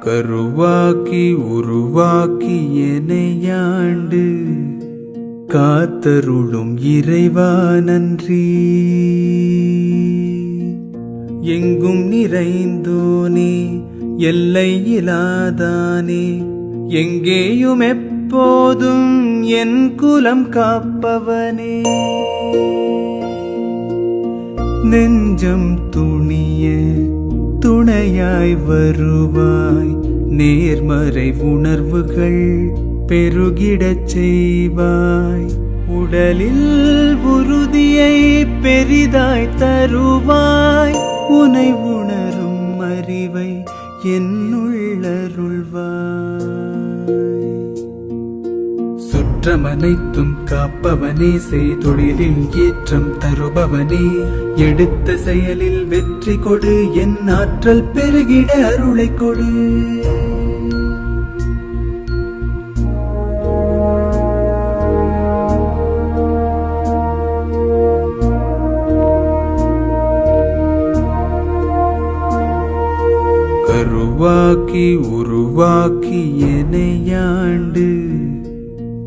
கருவாக்கி உருவாக்கி எனையாண்டு காத்தருளும் இறைவா நன்றி. எங்கும் நிறைந்தோனே எல்லையிலாதானே, எங்கேயும் எப்போதும் என் குலம் காப்பவனே. நெஞ்சம் துணிய துணையாய் வருவாய், நேர்மறை உணர்வுகள் பெருகிடச் செய்வாய். உடலில் உறுதியை பெரிதாய் தருவாய், உனை உணரும் அறிவை என்னுள்ளருள்வாய். சுற்றமனைத்தும் காப்பவனே, செய்தொழிலில் ஏற்றம் தருபவனே, எடுத்த செயலில் வெற்றி கொடு, என் ஆற்றல் பெருகிட அருளை கொடு. கருவாக்கி உருவாக்கி எனையாண்டு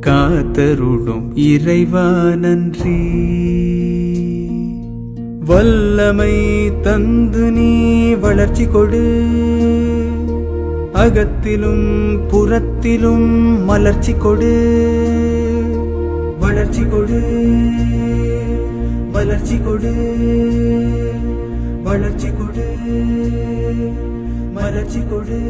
காத்தருளும் இறைவா நன்றி. வல்லமை தந்து நீ வளர்ச்சி கொடு, அகத்திலும் புறத்திலும் மலர்ச்சி கொடு. வளர்ச்சி கொடு, வளர்ச்சி கொடு, வளர்ச்சி கொடு, மலர்ச்சி கொடு.